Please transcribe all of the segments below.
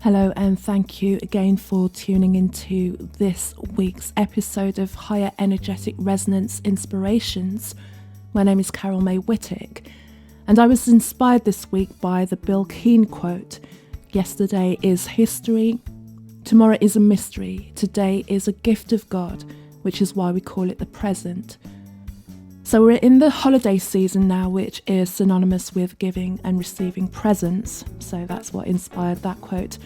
Hello, and thank you again for tuning into this week's episode of Higher Energetic Resonance Inspirations. My name is Carol May Whittick, and I was inspired this week by the Bill Keane quote, "Yesterday is history, tomorrow is a mystery, today is a gift of God, which is why we call it the present." So we're in the holiday season now, which is synonymous with giving and receiving presents. So that's what inspired that quote.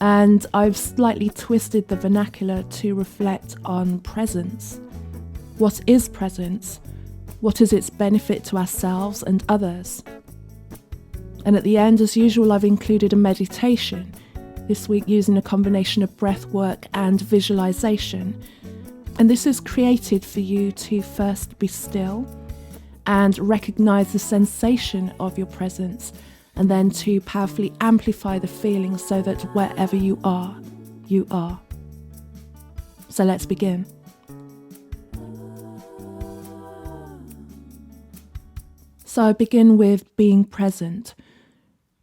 And I've slightly twisted the vernacular to reflect on presents. What is presents? What is its benefit to ourselves and others? And at the end, as usual, I've included a meditation, this week using a combination of breath work and visualisation. And this is created for you to first be still and recognise the sensation of your presence, and then to powerfully amplify the feeling so that wherever you are, you are. So let's begin. So I begin with being present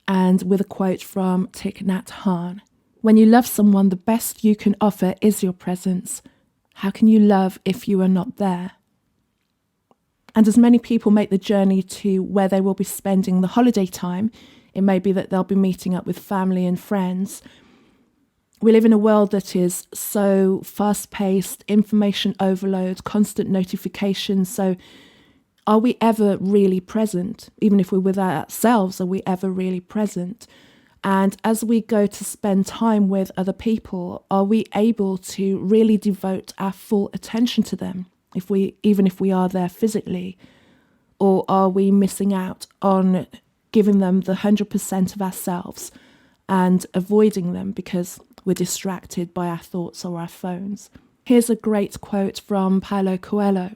and with a quote from Thich Nhat Hanh. "When you love someone, the best you can offer is your presence. How can you love if you are not there?" And as many people make the journey to where they will be spending the holiday time, it may be that they'll be meeting up with family and friends. We live in a world that is so fast-paced, information overload, constant notifications. So are we ever really present? Even if we're with ourselves, are we ever really present? And as we go to spend time with other people, are we able to really devote our full attention to them, even if we are there physically? Or are we missing out on giving them the 100% of ourselves and avoiding them because we're distracted by our thoughts or our phones? Here's a great quote from Paulo Coelho.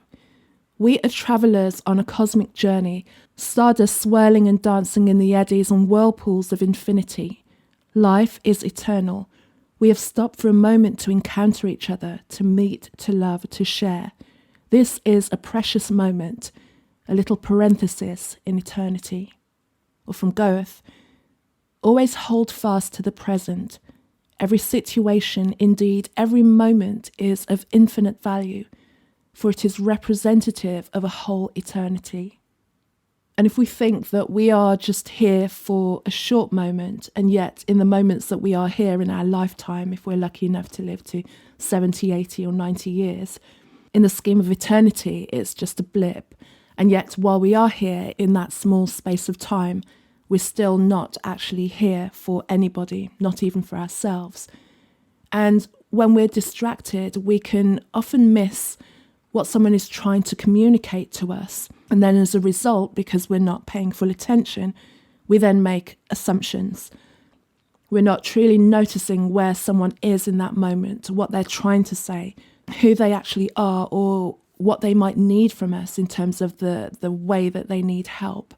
"We are travellers on a cosmic journey, stardust swirling and dancing in the eddies and whirlpools of infinity. Life is eternal. We have stopped for a moment to encounter each other, to meet, to love, to share. This is a precious moment, a little parenthesis in eternity." Or from Goethe, "Always hold fast to the present. Every situation, indeed every moment, is of infinite value, for it is representative of a whole eternity." And if we think that we are just here for a short moment, and yet in the moments that we are here in our lifetime, if we're lucky enough to live to 70, 80 or 90 years, in the scheme of eternity, it's just a blip. And yet while we are here in that small space of time, we're still not actually here for anybody, not even for ourselves. And when we're distracted, we can often miss what someone is trying to communicate to us. And then as a result, because we're not paying full attention, we then make assumptions. We're not truly noticing where someone is in that moment, what they're trying to say, who they actually are, or what they might need from us in terms of the way that they need help.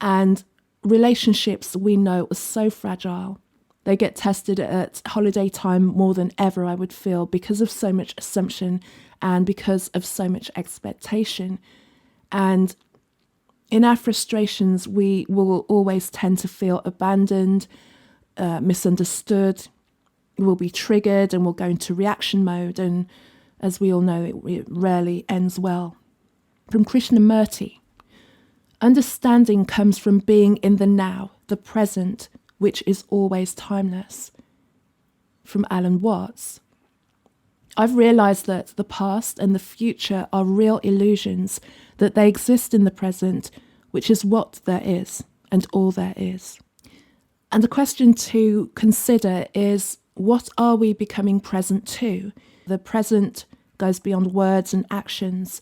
And relationships, we know, are so fragile. They get tested at holiday time more than ever, I would feel, because of so much assumption and because of so much expectation. And in our frustrations, we will always tend to feel abandoned, misunderstood. We'll be triggered and we'll go into reaction mode. And as we all know, it rarely ends well. From Krishnamurti, "Understanding comes from being in the now, the present, which is always timeless." From Alan Watts, "I've realised that the past and the future are real illusions, that they exist in the present, which is what there is and all there is." And the question to consider is, what are we becoming present to? The present goes beyond words and actions.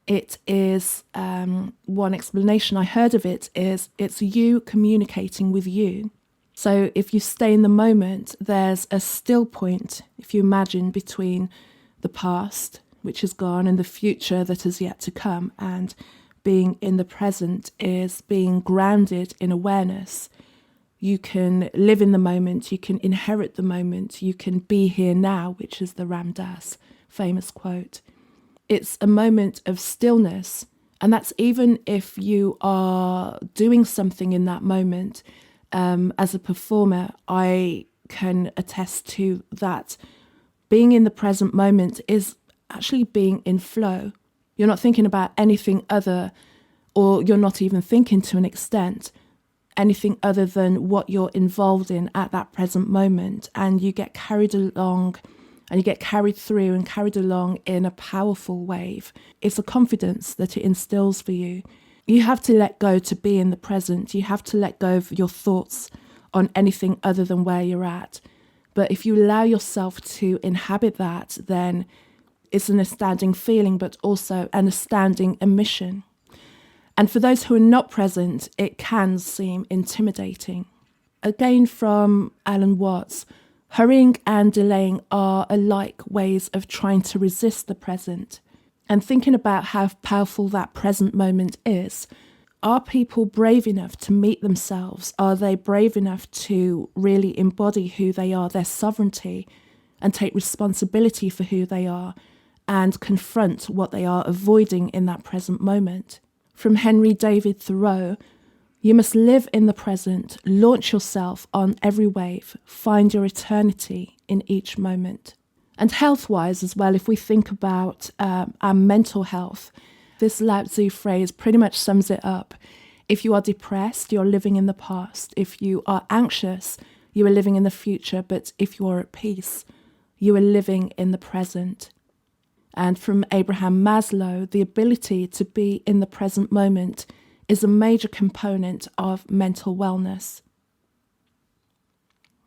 It is, one explanation I heard of it is, it's you communicating with you. So if you stay in the moment, there's a still point, if you imagine, between the past, which is gone, and the future that is yet to come. And being in the present is being grounded in awareness. You can live in the moment, you can inherit the moment, you can be here now, which is the Ram Dass famous quote. It's a moment of stillness, and that's even if you are doing something in that moment. As a performer, I can attest to that being in the present moment is actually being in flow. You're not thinking about anything other, or you're not even thinking to an extent, anything other than what you're involved in at that present moment. And you get carried along and you get carried through and carried along in a powerful wave. It's a confidence that it instills for you. You have to let go to be in the present. You have to let go of your thoughts on anything other than where you're at. But if you allow yourself to inhabit that, then it's an astounding feeling, but also an astounding emission. And for those who are not present, it can seem intimidating. Again, from Alan Watts, hurrying and delaying are alike ways of trying to resist the present. And thinking about how powerful that present moment is, are people brave enough to meet themselves? Are they brave enough to really embody who they are, their sovereignty, and take responsibility for who they are, and confront what they are avoiding in that present moment? From Henry David Thoreau, you must live in the present, launch yourself on every wave, find your eternity in each moment. And health-wise as well, if we think about our mental health, this Lao Tzu phrase pretty much sums it up. If you are depressed, you're living in the past. If you are anxious, you are living in the future. But if you are at peace, you are living in the present. And from Abraham Maslow, the ability to be in the present moment is a major component of mental wellness.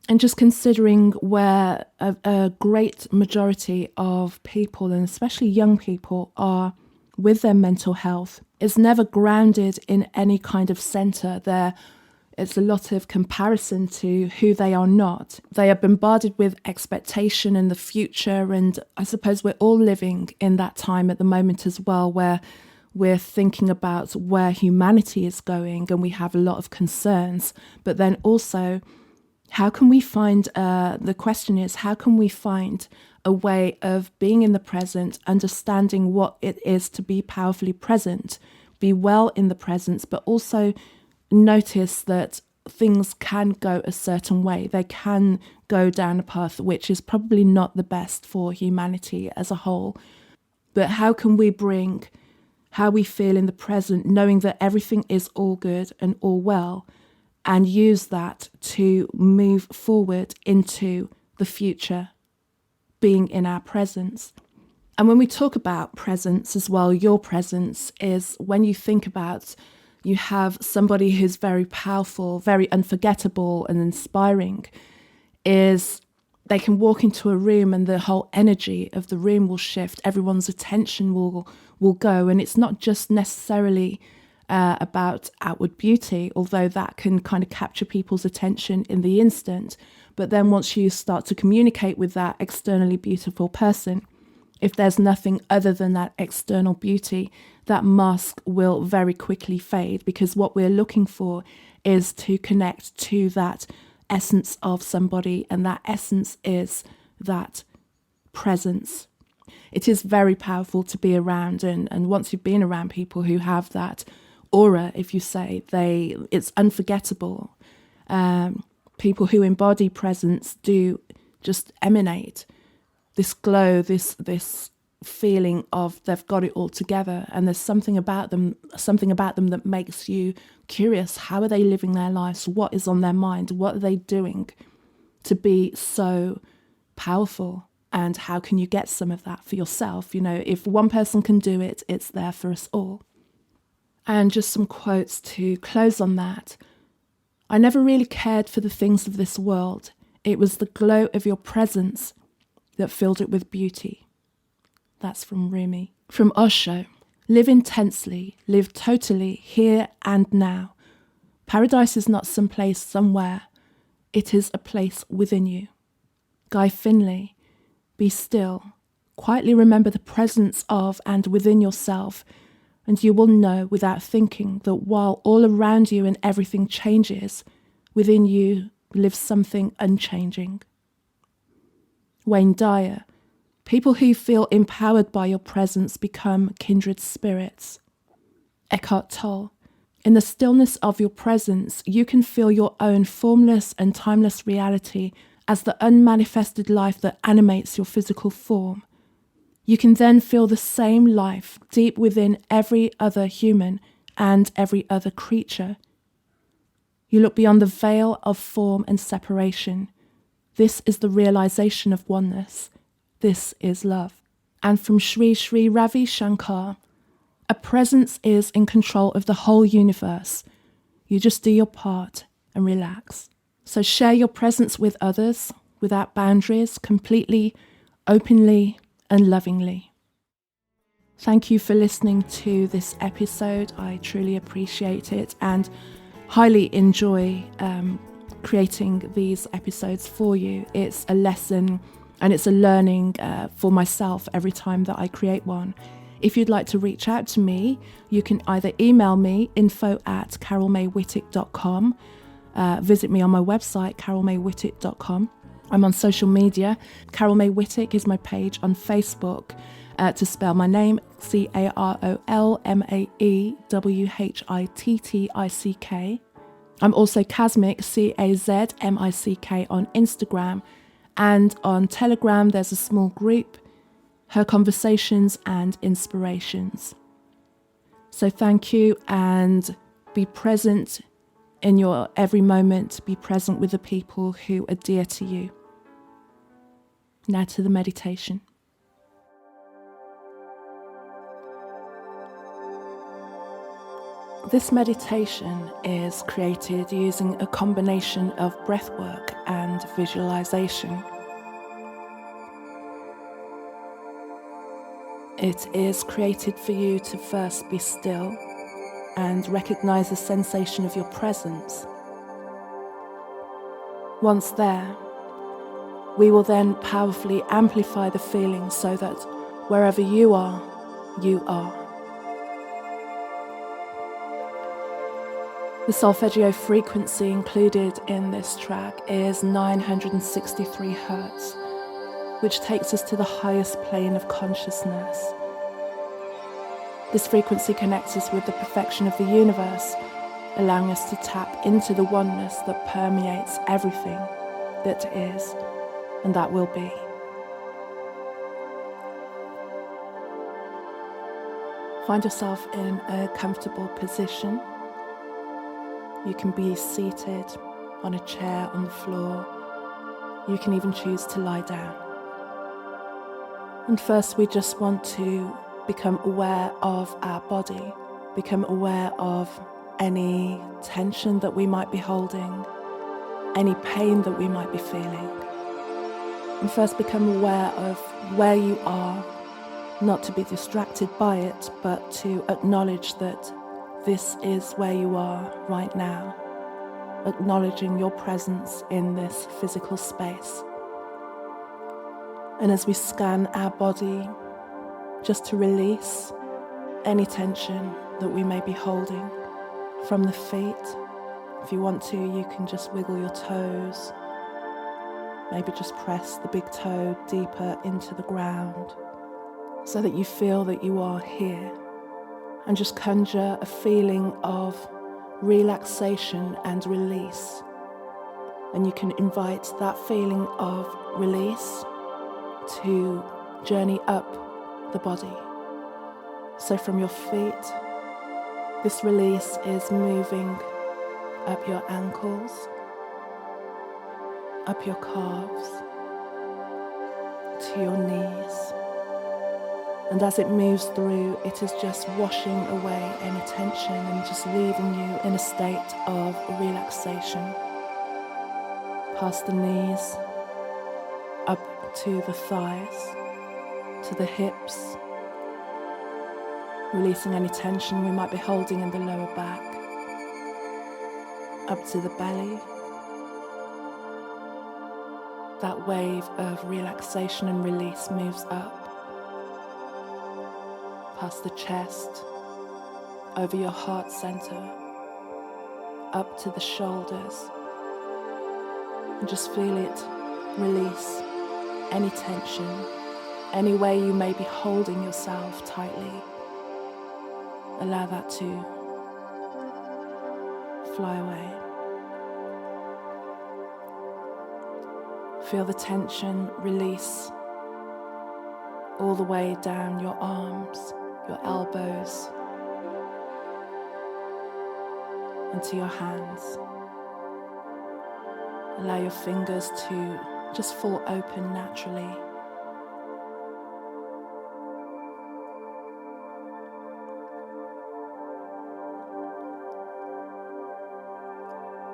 And just considering where a great majority of people, and especially young people, are with their mental health, is never grounded in any kind of centre. It's a lot of comparison to who they are not. They are bombarded with expectation in the future, and I suppose we're all living in that time at the moment as well, where we're thinking about where humanity is going, and we have a lot of concerns. But then also, how can we find, the question is, how can we find a way of being in the present, understanding what it is to be powerfully present, be well in the presence, but also notice that things can go a certain way. They can go down a path which is probably not the best for humanity as a whole. But how can we bring how we feel in the present, knowing that everything is all good and all well, and use that to move forward into the future, being in our presence? And when we talk about presence as well, your presence is when you think about, you have somebody who's very powerful, very unforgettable and inspiring, is they can walk into a room and the whole energy of the room will shift. Everyone's attention will go. And it's not just necessarily about outward beauty, although that can kind of capture people's attention in the instant. But then once you start to communicate with that externally beautiful person, if there's nothing other than that external beauty, that mask will very quickly fade, because what we're looking for is to connect to that essence of somebody, and that essence is that presence. It is very powerful to be around, and once you've been around people who have that aura, if you say, it's unforgettable. People who embody presence do just emanate this glow, this feeling of they've got it all together, and there's something about them that makes you curious. How are they living their lives? What is on their mind? What are they doing to be so powerful? And how can you get some of that for yourself? You know, if one person can do it, it's there for us all. And just some quotes to close on that. I never really cared for the things of this world. It was the glow of your presence that filled it with beauty. That's from Rumi. From Osho, live intensely, live totally, here and now. Paradise is not some place somewhere. It is a place within you. Guy Finley, be still. Quietly remember the presence of and within yourself, and you will know without thinking that while all around you and everything changes, within you lives something unchanging. Wayne Dyer, people who feel empowered by your presence become kindred spirits. Eckhart Tolle, in the stillness of your presence, you can feel your own formless and timeless reality as the unmanifested life that animates your physical form. You can then feel the same life deep within every other human and every other creature. You look beyond the veil of form and separation. This is the realization of oneness. This is love. And from Sri Sri Ravi Shankar, a presence is in control of the whole universe. You just do your part and relax. So share your presence with others without boundaries, completely, openly, and lovingly. Thank you for listening to this episode. I truly appreciate it and highly enjoy creating these episodes for you. It's a lesson and it's a learning for myself every time that I create one. If you'd like to reach out to me, you can either email me, info@carolmaywhittick.com, visit me on my website, carolmaywhittick.com. I'm on social media. Carol May Whittick is my page on Facebook. To spell my name, CarolMaewhittick. I'm also Casmic, Cazmick on Instagram. And on Telegram, there's a small group, Her Conversations and Inspirations. So thank you, and be present in your every moment. Be present with the people who are dear to you. Now to the meditation. This meditation is created using a combination of breathwork and visualization. It is created for you to first be still and recognize the sensation of your presence. Once there, we will then powerfully amplify the feeling so that wherever you are, you are. The solfeggio frequency included in this track is 963 Hz, which takes us to the highest plane of consciousness. This frequency connects us with the perfection of the universe, allowing us to tap into the oneness that permeates everything that is and that will be. Find yourself in a comfortable position. You can be seated on a chair on the floor. You can even choose to lie down. And first, we just want to become aware of our body, become aware of any tension that we might be holding, any pain that we might be feeling. And first, become aware of where you are, not to be distracted by it, but to acknowledge that this is where you are right now, acknowledging your presence in this physical space. And as we scan our body, just to release any tension that we may be holding from the feet. If you want to, you can just wiggle your toes, maybe just press the big toe deeper into the ground so that you feel that you are here. And just conjure a feeling of relaxation and release. And you can invite that feeling of release to journey up the body. So from your feet, this release is moving up your ankles, up your calves, to your knees. And as it moves through, it is just washing away any tension and just leaving you in a state of relaxation. Past the knees, up to the thighs, to the hips, releasing any tension we might be holding in the lower back, up to the belly. That wave of relaxation and release moves up, past the chest, over your heart center, up to the shoulders, and just feel it release any tension, any way you may be holding yourself tightly. Allow that to fly away. Feel the tension release all the way down your arms, your elbows, and to your hands. Allow your fingers to just fall open naturally.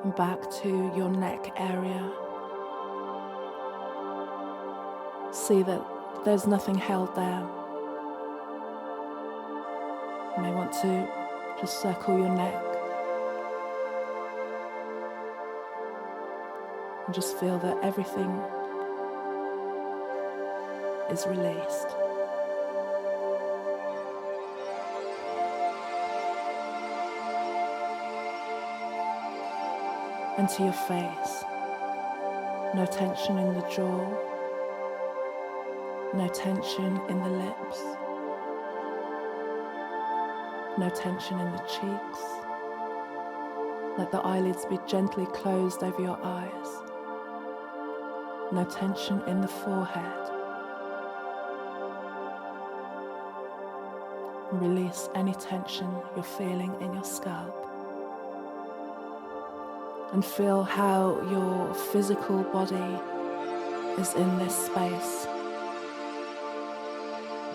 And back to your neck area. See that there's nothing held there. You may want to just circle your neck and just feel that everything is released. And to your face. No tension in the jaw, no tension in the lips, no tension in the cheeks. Let the eyelids be gently closed over your eyes. No tension in the forehead. Release any tension you're feeling in your scalp. And feel how your physical body is in this space.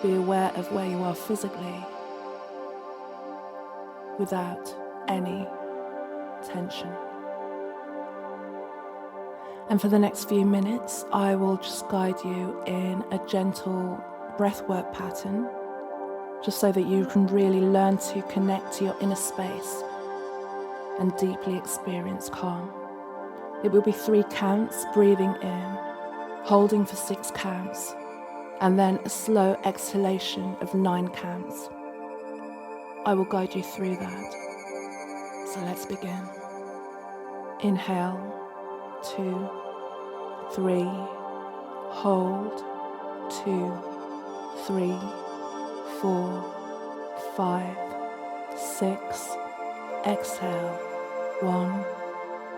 Be aware of where you are physically without any tension. And for the next few minutes, I will just guide you in a gentle breathwork pattern, just so that you can really learn to connect to your inner space and deeply experience calm. It will be 3 counts, breathing in, holding for 6 counts, and then a slow exhalation of 9 counts. I will guide you through that. So let's begin. Inhale, 2, 3, hold, 2, 3, 4, 5, 6, exhale, 1,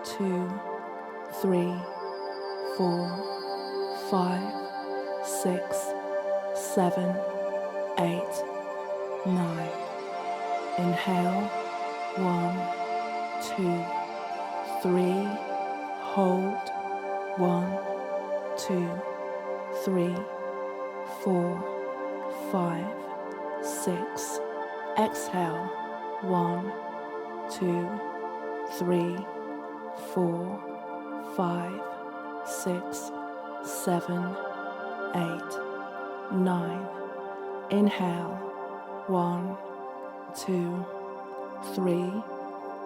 2, 3, 4, 5, 6, 7, 8, 9. Inhale, 1, 2, 3, hold, 1, 2, 3, 4, 5, 6, exhale, 1, 2, 3, 4, 5, 6, 7, 8, 9. Inhale, 1, 2, 3,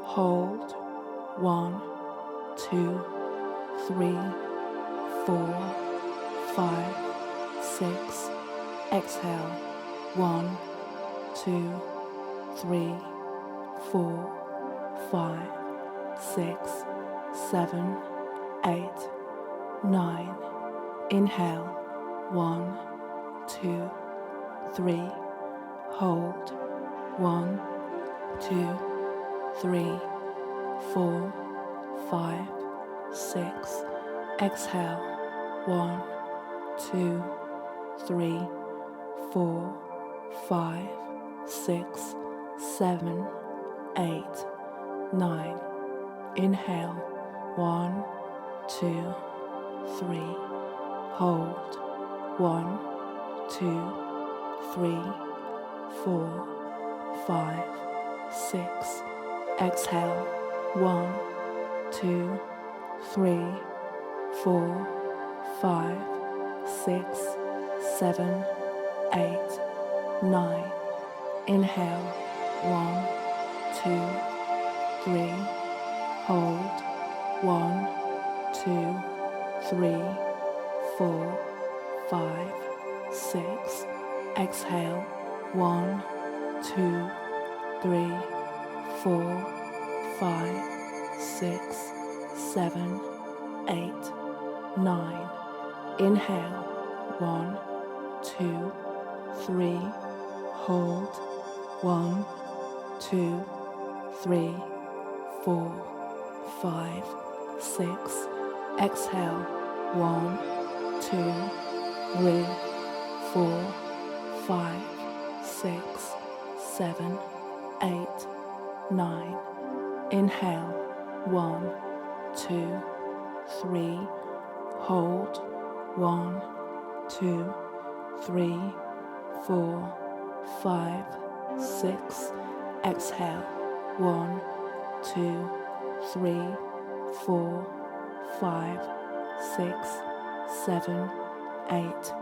hold, 1, 2, 3, 4, 5, 6, exhale, 1, 2, 3, 4, 5, 6, 7, 8, 9. Inhale, 1, 2, 3, hold, 1, 2, 3, 4, 5, 6, exhale, 1, 2, 3, 4, 5, 6, 7, 8, 9. Inhale, 1, 2, 3, hold, 1, 2, 3, 4, 5, 6, exhale, 1, 2, 3, 4, 5, 6, 7, 8, 9. Inhale, 1, 2, 3, hold, 1, 2, 3, 4, 5, 6, exhale, 1, 2, 3, 4, 5, 6, 7, 8, 9. Inhale, 1, 2, 3, hold, 1, 2, 3, 4, 5, 6, exhale, 1, 2, 3, 4, 5, 6, 7, 8, 9. Inhale, 1, 2, 3. Hold, 1, 2, 3, 4, 5, 6. Exhale, 1, 2, 3, 4, 5, 6, 7, 8,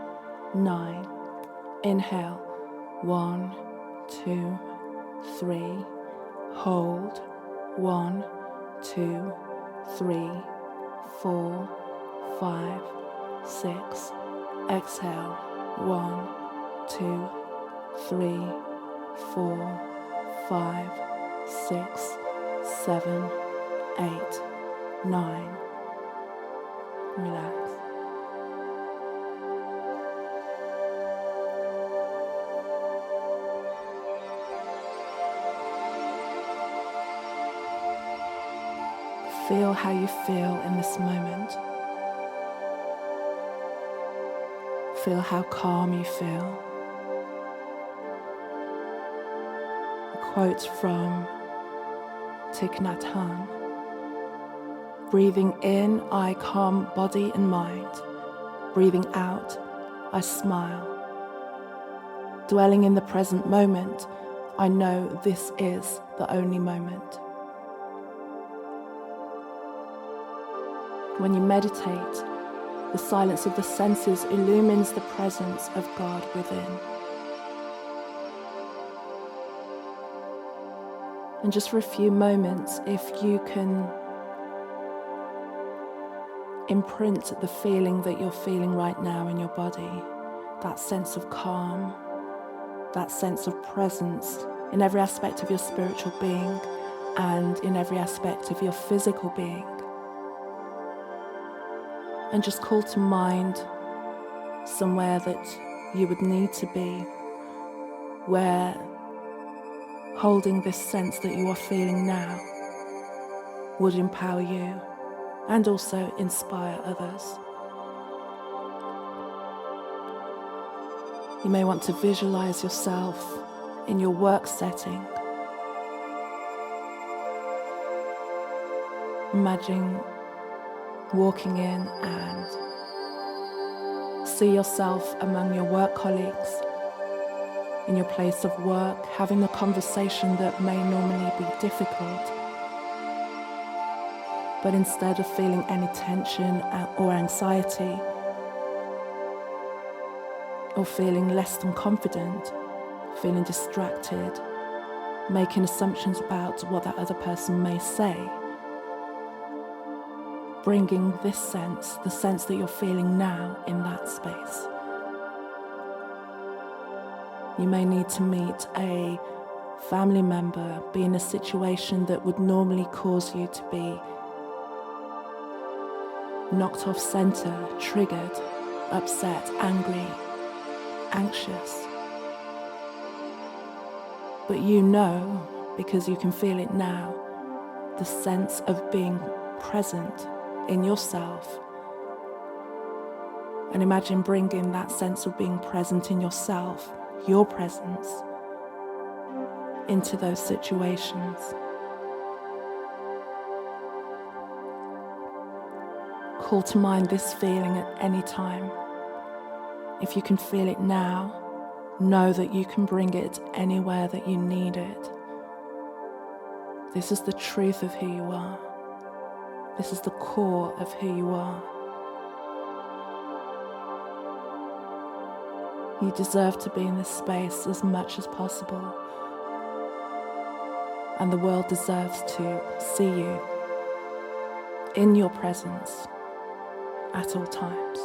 9. Inhale, 1, 2, 3. Hold, 1, 2, 3, 4, 5, 6. Exhale, 1, 2, 3, 4, 5, 6, 7, 8, 9. Relax. Feel how you feel in this moment. Feel how calm you feel. A quote from Thich Nhat Hanh. Breathing in, I calm body and mind. Breathing out, I smile. Dwelling in the present moment, I know this is the only moment. When you meditate, the silence of the senses illumines the presence of God within. And just for a few moments, if you can imprint the feeling that you're feeling right now in your body, that sense of calm, that sense of presence in every aspect of your spiritual being and in every aspect of your physical being. And just call to mind somewhere that you would need to be, where holding this sense that you are feeling now would empower you and also inspire others. You may want to visualize yourself in your work setting. Imagine walking in and see yourself among your work colleagues, in your place of work, having a conversation that may normally be difficult. But instead of feeling any tension or anxiety, or feeling less than confident, feeling distracted, making assumptions about what that other person may say, bringing this sense, the sense that you're feeling now in that space. You may need to meet a family member, be in a situation that would normally cause you to be knocked off center, triggered, upset, angry, anxious. But you know, because you can feel it now, the sense of being present in yourself. And imagine bringing that sense of being present in yourself, your presence, into those situations. Call to mind this feeling at any time. If you can feel it now, know that you can bring it anywhere that you need it. This is the truth of who you are. This is the core of who you are. You deserve to be in this space as much as possible. And the world deserves to see you in your presence at all times.